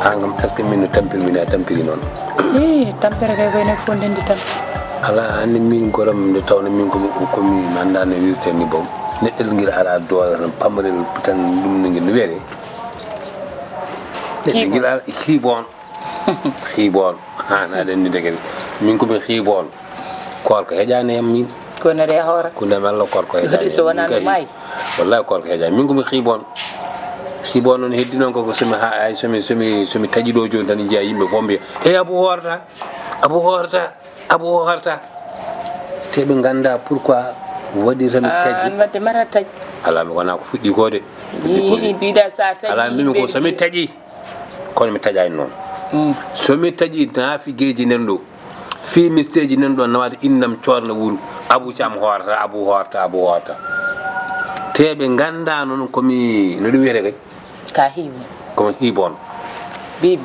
angam est ce que min tampil min tampiri non tampere kay koy nek fondendi tam ala andi min goram de tawna min ko mi mandane wirte ni bom neddel ngir ala do pamarel tan dum ngir no wéré neddel ngir ala xibon na den ni degel min ko mi xibon kor ko hejane yam min ko na re hawra ko dem Allah kor ko hejane so wana may wallahi kor ko hejane min ko mi xibon non heddi non ko sumi ha ay sumi taji do joni tan jiya yimbe fombe e abu horta te be ganda pourquoi wadi tan taji wadde mara taji ala mi wona ko fuddi ko de bida sa taji ala mi ko sumi taji kono mi tajay non sumi taji nafi geji nendo fi misteji nendo nawade innam ciorna wuru abu cham horta te be ganda non ko mi no di wéré kay ka hibo ko hibon bibi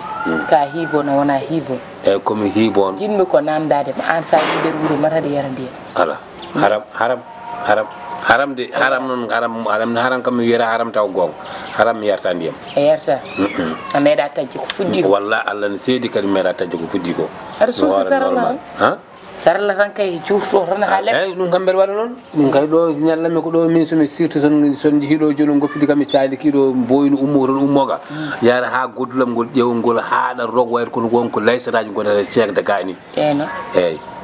ka hibo na wona hibo e ko mi hibon jinmi ko namdade an sa yi der wuro mata de yarande ala haram de haram kam mi wira haram taw gong haram mi yarta ndiyam e yarta ameda tajji ko fuddi wallahi Allah ne seedi kadi mera tajji ko fuddi ko ar so sarala ha sarala tan kay juufto tan ha lek dum kamber wala non min kay do nyallami ko do min so mi sirtu son jihido jolo goppidi kam mi taali kido boyno ummoga yara ha goddulam gol jewngol haada rog wayr kono gonko laysaraji gonda seek de gani no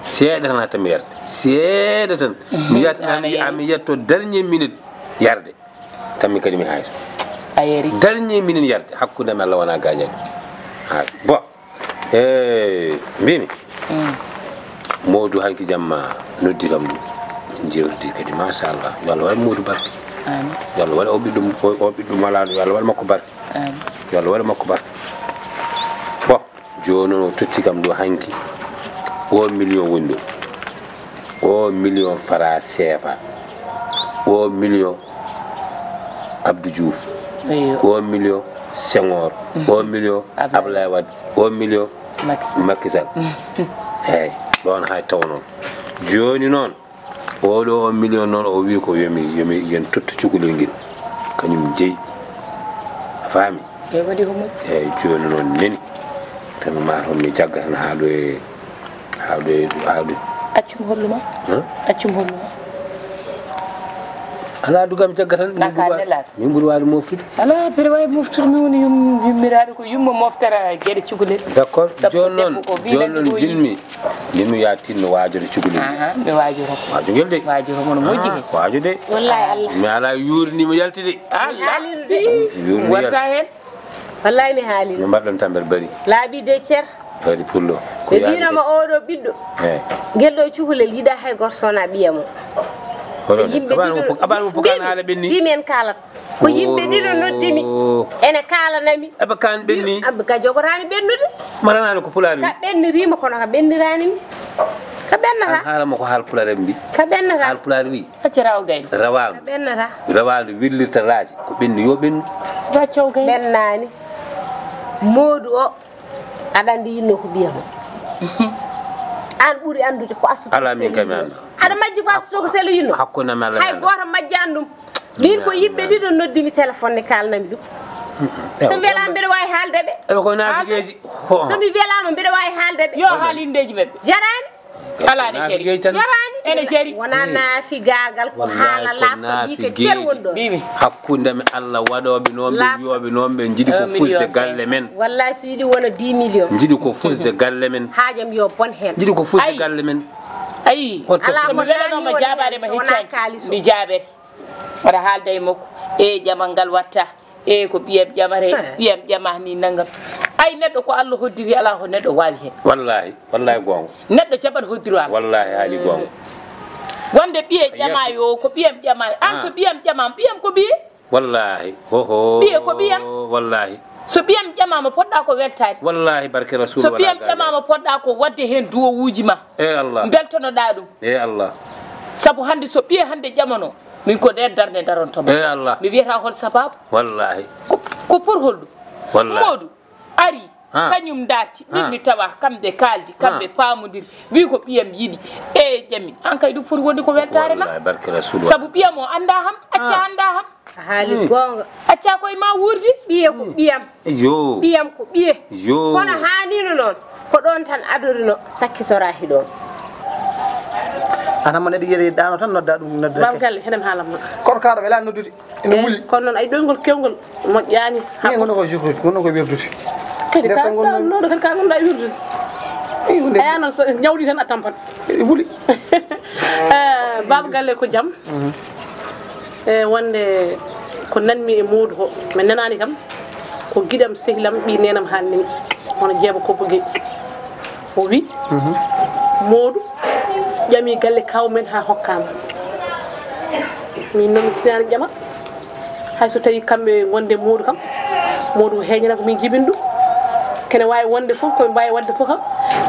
seeda tan hatta mi yarde seeda tan mi yata ami yetto dernier minute yarde tammi kadi mi hayso ayeri dernier minute yarde hakkude mi Allah wana gañani ha bo mbimi Modou hanki jamma noddi kam jewdi kadi ma sha Allah yo Allah wal Modou barki amin yo Allah wal obiddum malado yo Allah wal makko barki amin yo Allah wal makko barki bo jono totti kam do hanki 1 million wondo 1 million fara CFA 1 million Abdou Diouf 1 million Senghor 1 million Abdoulaye Wade 1 million Macky Sall hey don hay taw non joni non odo 1 million non o wi ko yomi yen tuttu cugulel ngil kanyum jeyi fami e wadi homo joni non neni tan ma mi jaggata na hawde accum holluma ala dugam jaggatan min buri wadu moftude ala bere way moftude mi woni yummiraade ko yumma moftara gede cugulel d'accord jonnon dilmi ya tinno waajode cugulel mi waajoro waajugel de waajoro mon moji ke waajude wallahi Allah mi ala yurni mo yaltide halirude warta hen wallahi mi haali mi mbaddon tamber bari laabi de cer bari pullo ko binama odo biddo geldo cugulel yida hay gorsona biyamo aban mo pukan hala benni bimen kalat ko yimbe dido noddimi ene kala nami aba kan benni abba ka jogorani bennude maranani ko pulari ka benni rima kono ka bennirani mi ka bennata hala mo ko hal pulare mbi ka bennata hal pulari wi acciraw gay rawan ka bennata rawan willirta raaji ko benni yo benni ba caw gay bennani Modou o adandi yinno ko biyamo an buri andude ko asuto ala min kam anda ada majji ko asuto ko selu yinno hakkuna mala hay goto majji andum min ko yibbe dido noddimi téléphone ne kalnami dum so welam bedo way halde be e ko nafigeji so mi welama bedo way halde be yo halindeji be jarani ala ne ceri jarani ene ceri wona nafi gagal ko hala lappo bike cer wondo bibi hakkunde me Allah wadobe nombe yobe nombe jidi ko fusde galle men wallahi so yidi wona 10 millions jidi ko fusde galle men haajam yo bon hen jidi ko fusde galle men ayi ala ko delo ma jabare ma hiccani mi jabe wada halde e makko e jamangal watta e ko biyam jamare biyam jamani nangam ay neddo ko Allah hoddiri ala ko neddo wali hen wallahi gongo neddo jabat hoddiro wallahi hali gongo wonde biye jamayo ko biyam jamayo an so biyam jamam biyam ko biye wallahi ho biye ko biyam wallahi so biyam jamama podda ko weltade wallahi barke rasul so biyam jamama podda ko wadde hen duwowuji ma Allah beltono da dum Allah sabu hande so biye hande jamano min ko der darde daron to Allah mi wieta hol sababu wallahi ko pour holdu wallahi Modou ari kañum darti min mi tawa kamɓe kaldi kamɓe pamodiri wi ko ɓiyam yiɗi e ƴami an kay ɗum foti wonde ko weltare ma saabu ɓiyam o anda ham acca anda ham haali gonga acca koye ma wuurdi ɓiye ko ɓiyam ɓiyam ko ɓiye kono hanino noon ko ɗon tan adorino sakkitora hiɗon ana man eɗi yeɗe ɗano tan nodda ɗum nodda bamgalle heɗem haalamma kono kaɗo welani noddude ene wuli kono noon ay ɗoygol kewgol moƴƴani ni gonno ko jukrude gonno ko wirdude kadi noɗo kadi ka gonɗa e wirdude aya noon so ñawɗi tan a tampat ene wuli baba galle ko jaam e wonde ko nanmi e Modou ko mi nanani kam ko guiɗam sehilam ɓi nenam hannimi hono Jeeba Kobbo Gueye o wi Modou ƴami galle kawmen ha hokkama min noon tinani ƴama hay so tawi kamɓe gonde Modou kam Modou heeñana ko min jibin ɗum kene wawi wonde fof koye mbawi wadde fof kam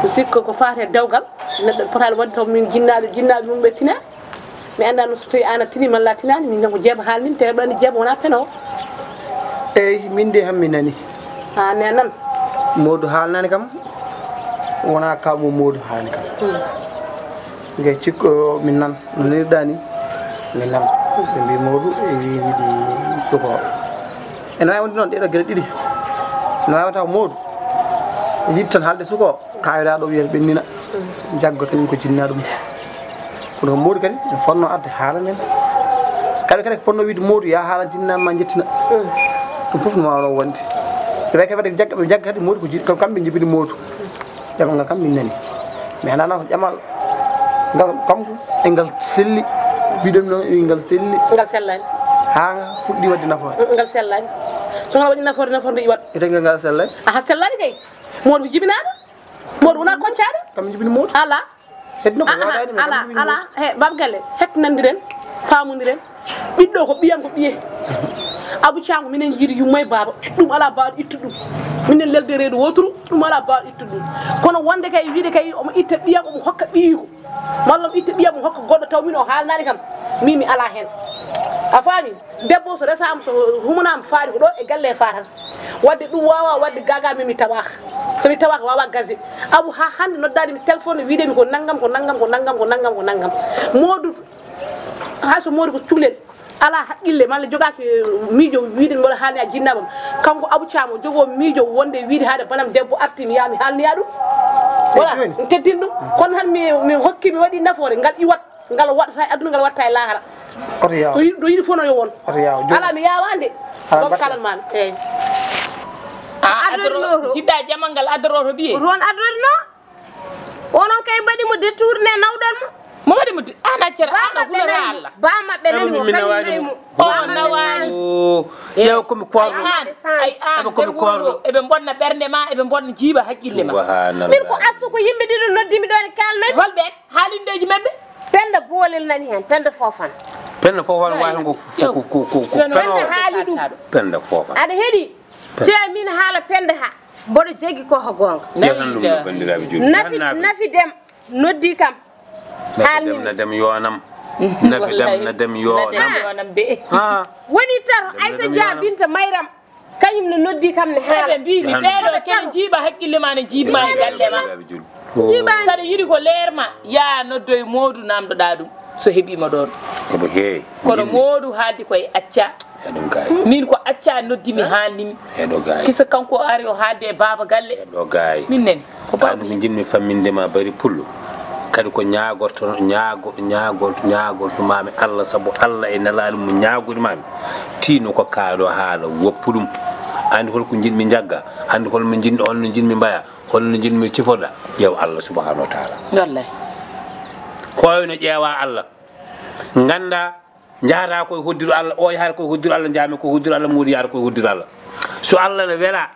mi sikka ko fate dawgal neɗɗo potali wadde taw min jinnaɓe mum ɓe tina mi anda no so tawi an a tini malla tinani min kam ko Jeeba haalnimi te heɓani Jeeba wona peno eyyi min de hammi nani ha nenan Modou haalnani kam wona kawmo Modou haalni kam ngay cikko min nan no nirɗa ni min nan ɓe mbi Modou e wi yiɗi suko ene wawi wonde noon ɗeɗo gueɗe ɗiɗi ene wawi taw Modou yiɗi tan haalde suko kawiraɗo wiyata ɓennina jaggo kañum ko jinnaɗo mum kono Modou kadi ne fonno adde haalanen kamɓe kadi ko ponno wiide Modou ya haalan jinnama jettina ɗum foof no wawno wonde ɓe kadi wadde ɓe jagga kadi Modou ko jiɗi kamɓe jibini Modou ƴamal ngal kam min nani mi andano ko ƴamal ngal kanko e ngal selli wiɗomi noon e ngal selli ngal sellani ha fuɗɗi wadde nafoore ngal sellani so ngal waɗi nafoore nde iwat ete ngal sellani aha sellani kay Modou ko jibinaɗo Modou wona koccaɗo kam jibini Modou ala hedno ko waɗani ala he bab galle hettinandiren pamodiren ɓiɗɗo ko ɓiyam ko ɓiye Abou Thiam minen yiiri yummay baba ɗum ala baɗo ittude ɗum minen lelde reedu woturu ɗum ala baɗo ittude ɗum kono wonde kay wiide kay omo itta ɓiyam omo hokka ɓiyiko malla omo itta ɓiyam omo hokka goɗɗo taw min o haalnani kam mi ala hen a faami debbo so resama so humanama faari ko ɗo e galle fatata wadde ɗum wawa wadde gaga mimi tawaka somi tawaka wawa gase Abou ha hande noddade mi téléphone wiidemi ko naggam ko naggam ko naggam ko naggam ko naggam Modou hay so Modou ko cuhlel ala haqqille malla jogaki miijo wiide mboɗo haalni a jinnabam kanko Abou Thiam o jogo miijo wonde wiide haade banam debbo arti mi yaha mi haalniya ɗum voilà mi teddin ɗum kono tan mi hokki mi waɗi nafoore ngal iwat ngal waɗata e aduna ngal watta e lahara ɗo yiɗi fof no yo won ala mi yawande bob kalanmami eyyi jiɗɗa jamal ngal adoroto ɓiye ron adorino onon kay mbaɗimo détourné nawɗon mo waɗi mo an accere ana hulora Allah ba maɓɓe nani o nawani yew komi korɗo ay an komi korɗo eɓe bonna ɓernde ma eɓe bonna jiiba haqqille ma min ko assu ko yimɓe ɗiɗo noddimi ɗo ne kalnoy holɓen haalindeji mabɓe penda boolel nani hen penda fofan wawi ngo penda haali ɗum penda fofan aɗa heeɗi te min haala penda ha mboɗo jegui koko gonga nafi dem noddi kam na dem yonam na dem yonam woni tar Aissa Dia Binta Mayram kañum ne noddi kam ne haala mbimi ɓeɗo kene jiiba haqqille ma ne jiibma e galle ma saɗa yiɗi ko leerma ya noddoye Modou namdoɗa ɗum so heeɓima ɗon omo heewi kono Modou haaldi koye acca min ko acca noddimi haalnimi kisa kanko ari o haalde e baba galle min nene ko baba mi jinmi fammindema bari pullo kadi ko ñagolto mami Allah saabu Allah e nelaɗo mo ñagude mami tino ko kaalo haala woppu ɗum andi holko jinmi jagga andi holno jinmi holno jinmi mbaya holno jinmi cifoɗa ƴeew Allah subhanahu wa taala wallahi koyno ƴeewa Allah ganda jaata koye hoddiru Allah o yaata koye hoddiru Allah jaami koye hoddiru Allah muudi yaata koye hoddiru Allah so Allah ne wela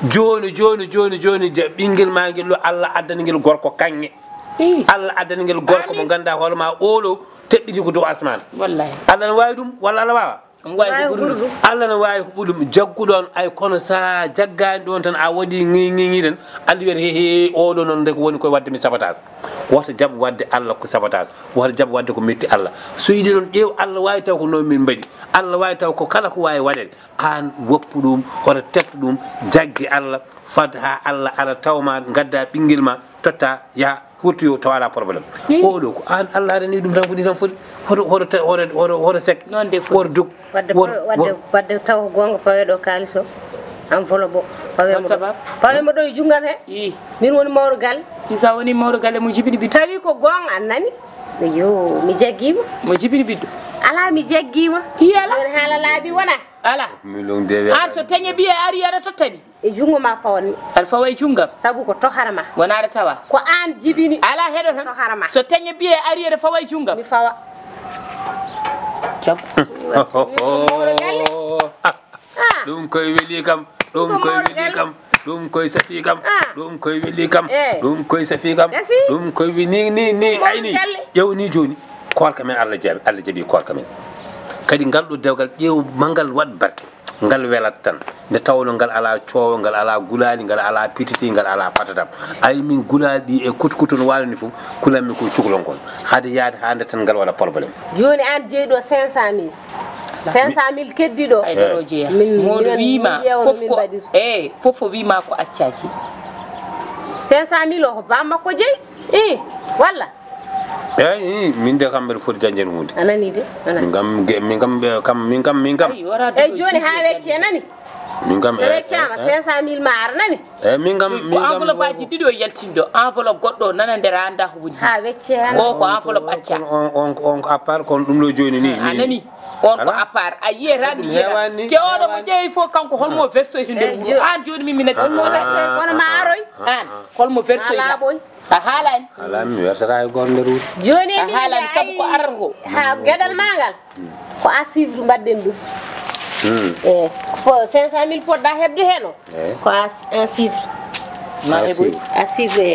joni ɓinguel ma guel Allah addani guel gorko kanŋe Allah addani guel gorko mo ganda hoorema oɗo teɓɓiti ko dow asman wallahi Allah ne wawi ɗum walla Allah wawa Allah no wawi ko ɓuɗum jagguɗon ay kono sa jaggani ɗon tan a waɗi ŋiŋi tan andi wiyata hehe oɗo noon de ko woni koye wadde mi sabotage woto jaab wadde Allah ko sabotage woto jaab wadde ko metti Allah so yiɗi noon ƴeew Allah wawi taw ko noon min mbaɗi Allah wawi taw ko kala ko wawi waɗede an woppu ɗum hoto teftu ɗum jaggi Allah fad ha Allah ala tawma gadda ɓinguel ma totta ya hurtoyo taw ala probléme oɗo ko an Allah arani ɗum tan ko ɗi tan foti hoto sek woto dug wadde taw gonga paweɗo kalis o enveloppe o pawemo ɗo e junggam he min woni mawɗo galle isa woni mawɗo galle mo jibini ɓiɗɗo tawi ko gonga an nani yo mi jaggima mo jibini ɓiɗɗo ala mi jaggima ala joni haala laabi wona ala an so teñe ɓiye ari aɗa tottani e jungo ma pawanni aɗa fawa e junggam saabu ko tohara ma wona aɗa tawa ko an jibini ala heɗo tan tohara ma so teñe ɓiye ari aɗa fawa e junggam mi fawa ɗum koye weeli kam ɗum koye weeli kam ɗum koye safi kam ɗum koye weeli kam ɗum koye safi kam ɗum koye ni ayni ƴeew ni joni korka men Allah jaaɓi korka men kadi ngal ɗo dewgal ƴeew mangal waɗ barke ngal welat tan nde tawno ngal ala coowo ngal ala gulali ngal ala pititi ngal ala patatam ay min gulali ɗi e kutkutu no walani fof kulanmi koye cukalon kon haade yaade hande tan ngal waɗa probléme joni an jeeyɗo 500 000 500 000 keddiɗo aydaro jeeya moɗo wima fof ko fof o wima ko accaji 500 000 o ko bammakko jeeyi walla eyi min de kam mbeɗa foti dañjede hunde anani de min kam eyyi joni ha wecci anani min kam so weccama 500 000 ma ara nani eyyi min kam enveloppe aji ɗiɗo yaltinɗo enveloppe goɗɗo nana nder anda ko woni ha wecce o ko enveloppe acca on ko à part kono ɗum ɗo joni ni anani on ko à part a yiyata ɗum yiyata te oɗo mo ƴeewi fof kanko holmo versoyto nder wuuro an joni min minati kono ma aroy an holmo versoyta a haalani alami mi wersata e goto nder wuuro joni a haalani saabu ko arata ko ha gueɗal ma ngal ko à suivre mbaɗɗen ɗum e ko 500 000 poɗɗa hebde hen o ko à suivre ma heɓoy à suivre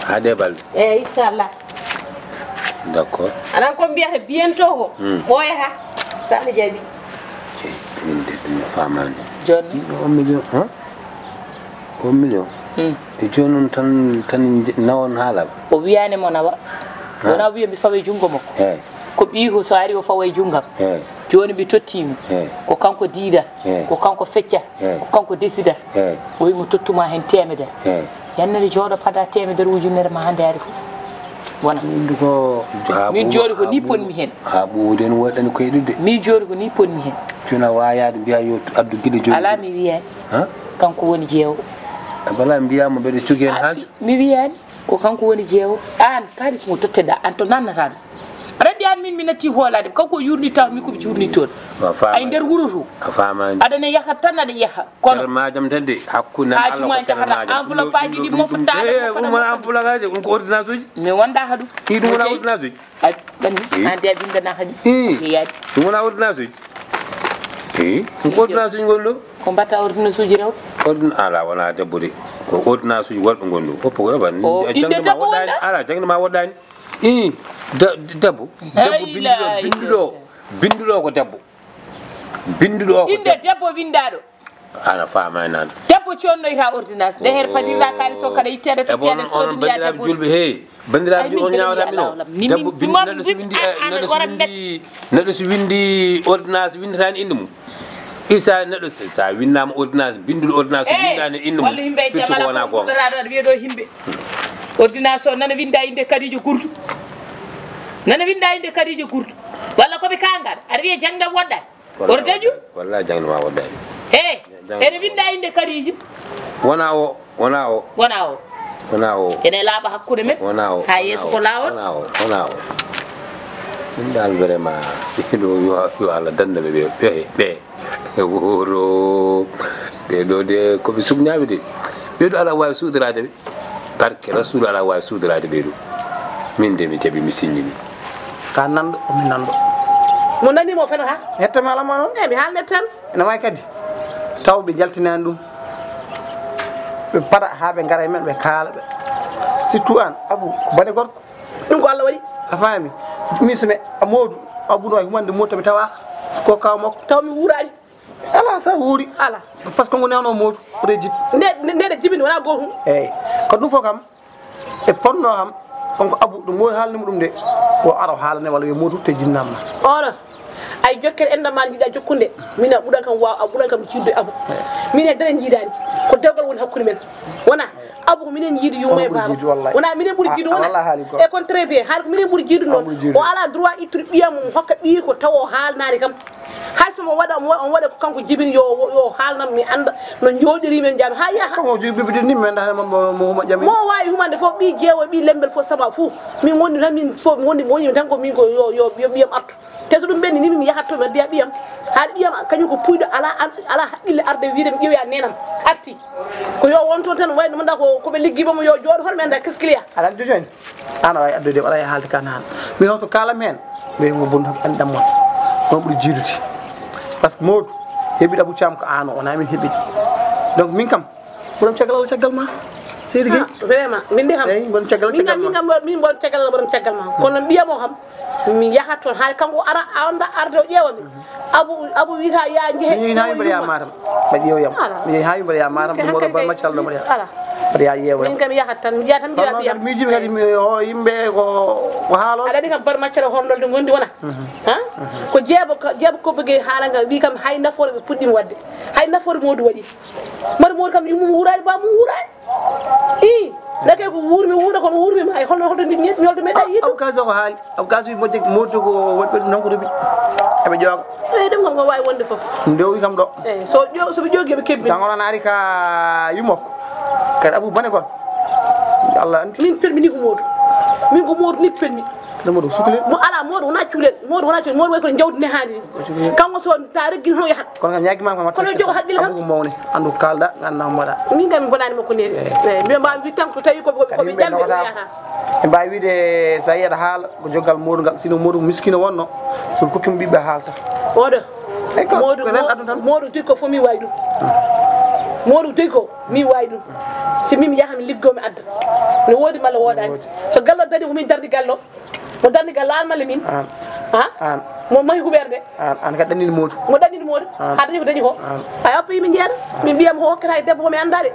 ha de balɗe inchallah d' accord anan ko mbiyata bientôt ko ɓooyata sa Allah jaaɓi min de ɗum famani joni 1 million 1 million e joni noon tan nawon haalal o wiyani mo nawa wona wiya mi fawa e junggo makko ko ɓii ko so ari o fawa e junggam joni mi tottimo ko kanko diida ko kanko fecca ko kanko décida o wimo tottuma hen temedere yannade jooɗo pada temedere ujunere ma hande ari fof wona min jooɗi ko ni ponmi hen ha ɓuude no waɗani koyeɗude min jooɗi ko ni ponmi hen joni a wayade mbiya yo addu guiɗe joni ala mi wiyani kanko woni jeewo bala mbiyama mbeɗa jogui hen haaju mi wiyani ko kanko woni jeewo an kalis mo totteɗa an to nannata ɗum aɗa andi an min mi natti hoolade kanko yurnita mi komi jurnitoon ay nder wuuro to a famani aɗane yaha tan aɗa yaha kono majam tan de hakkude nan Allah ko jahata enveloppe aji ɗi moftade ɗum wona enveloppe aji ɗum ko ordonnance uji mi wonda ha ɗum ɗum wona ordonnance uji ɓanni ande a bindana kadi yaadi ɗum wona ordonnance uji ɗum ko ordonnance uji gonɗo ko mbatta ordonnance uji rew ala wona debbo de ko ordonnance uji wolɓe gonɗo foppo ko yoɓan jangdema woɗɗani ala jangdema woɗɗani debbo binduɗo ko debbo binduɗo ko inde debbo windaɗo ana famani nan debbo connoyta ordonnance nde her padirɗa kalis o kada ittede tottede on bandiraɓe julɓe he bandiraɓe on ñawata min o debbo neɗɗo so windi ordonnance windetani inde mum isa neɗɗo sa winnama ordonnance binduɗo ordonnance windani inde mum firti ko wona gonga aɗa wiya ɗo himɓe ordonnance o nana winda inde Kadija Gourdou nana winda inde Kadija Gourdou walla koɓe kangaɗo aɗa wiya jangdam woɗɗani oto dañu wallahi jangdama woɗɗani ene winda inde Kadija wona o ene laaɓa hakkude men ha yeeso ko lawol wona o ɗum dal vraiment ɗo yo Allah dandaɓe ɓe woro ɓeɗo de koɓe sugñaɓe de ɓeɗo ala wawi suudirade ɓe barke rasulu ala wawi suudirade ɓeɗo min de mi jaɓi mi signini ka nanɗo omi nanɗo mo nanimo fen ha hettami alama noon mi haalnet tan ene wawi kadi taw ɓe jaltinani ɗum ɓe paɗa ha ɓe gara e men ɓe kaala ɓe surtout an Abou ko bane gorko ɗum ko Allah waɗi a faami min somi Modou Abou no humande motoɓe tawaka ko kaw makko taw mi wuurani ala sa wuuri ala par ce que ngo newno modou pour jit nede jibini wona gotum eyyi ko ɗum fof kam e ponno kam onko abu ɗum moodi haalnimo ɗum de o ara haalane walla yo modou te jinnamma ono ay jokkere endamal jiiɗa jokkunde min a ɓuuɗan kam a ɓuuɗan kam jiidde abu min e dara jiidani ko dewgal woni hakkude men wona abu ko minen jiidi yumma e baba wona minen ɓuuri jiidu wona e kon très bien haala ko minen ɓuuri jiidu noon o ala droit ittude ɓiyam mum hokka ɓii ko taw o haalnani kam hay somo waɗa on waɗa ko kanko jibini yo haalnam mi anda no jooɗiri men jaami ha yaha kanko jogi bibidi ni men dahane mo huma jami mo wawi humande fof ɓi jeewo ɓi lembel fof saba fou min wonni tan min fof woni tan ko min ko yo ɓiyam artu te so ɗum ɓenni ni mi yahatto mi addiya ɓiyam haɗa ɓiyam kañum ko puyɗo ala haqqille arde wiide mi ƴeewoya nenam arti ko yo won toon tan wayno manda koɓe liggibamo yo jooɗo hono mi anda qu'est ce qu'il y a ala addu joni an wawi addude aɗa haalde kan han min holko kalam hen mbiyete ngo bondu anndam mon on ɓuuri jiidude par ce que modou heeɓiɗo abou thiam ko an o wona min heeɓidi donc min kam ɓuuram caggal Allah caggal ma seydi gueyi vraiment min de kam eyyi bon caggal min bon caggal Allah ɓuuram caggal ma kono mbiyamo kam mi yahat toon haade kanko ara anda arde o ƴeewami abou wiyata ya jeehe min ha mbaɗa ya matam mbaɗa ƴeewyam min ha mbaɗa ya matam ɗum oɗo ban maccalɗo mbaɗa mbaɗa ya ƴeewoyam min kam yahat tan mi jeeya tan mi ƴeewa ɓiyam miijiɓe kadi yimɓe ko haalo aɗa andi kam bar maccere horndolde gondi wona ha ko jeebo ko bëgge haalanga wi kam hay nafoore ɓe puɗɗima wadde hay nafoore modou waɗi mbaɗa modou kam yummum wuurani ba mum wuurani i dake ko wuurmi wuuɗa kono wuurmima hay holto ñolto meeɗa yiiɗo aboukas o ko haali aboukas wi modde modou ko woɗɓe ɗum nanko toɓi eɓe jooga eyi ɗum kam ko wawi wonde foof ndewi kam ɗo eyi soɓe joogi eɓe kebbi tan onon ari ka yummokko kadi abou bane kon Allah andi min pelmini ko modou min ko modou ni pelmi modou sukle mo ala modou wona cuulen modou way ko jawdi ne haandi ni kanko so ta reggin hono yahat kono kam ñaagui ma kam kono jogo haqqille kam abou mawni andu kalda ganda mbaɗa min kam mi bonani makko neri eyi mbiya mbawi wi tan ko tawi koɓe jamɓe yata e mbawi wiide sa yi aɗa haala ko joggal modou ngal sino modou miskino wonno somi kokkimo ɓiɓɓe haalta oɗo modou tigi ko fof mi wawi ɗum modou tigi ko mi wawi ɗum si min yaha mi liggo mi adda ne woodi malla woodani so gallo dadi ko min dardi gallo mo dardi gallo an malla min an mo mahi huɓerde an kadi ɗannini modou mo ɗannini modou ha dañi ko dañi ko hay oppa yimi jeeɗa min mbiyam ho hokkata e debbo komi andade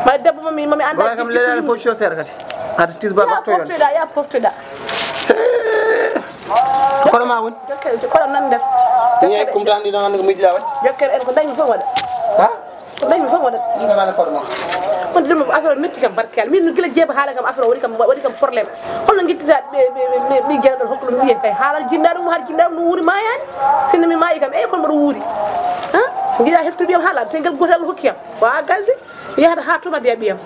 ma debbo mami anda kam lelani fof co seeɗa kadi hade tisbar watto yon ya poftoɗa kono ma woni koɗam nan nder ñeyi kumtan ɗi ɗon hande ko miijiɗa wadde jokkere en ko dañmi fof waɗa ko dañmi fof waɗa ɗumane koɗo ma wonde ɗum affaire metti kam barkel min gila jeeba haala kam affaire waɗi kam probléme holno guittita ɓe gueɗa ɗon hokka ɗum wiye kay haala jinnaɗum haala jinnaɗum no wuuri mayani sinno mi maayi kam eyi kono mbaɗa wuuri jiiɗa heftude ɓiyam haala te guel gotel hokkiyam wa gasi yahata ha tuma de ɓiyam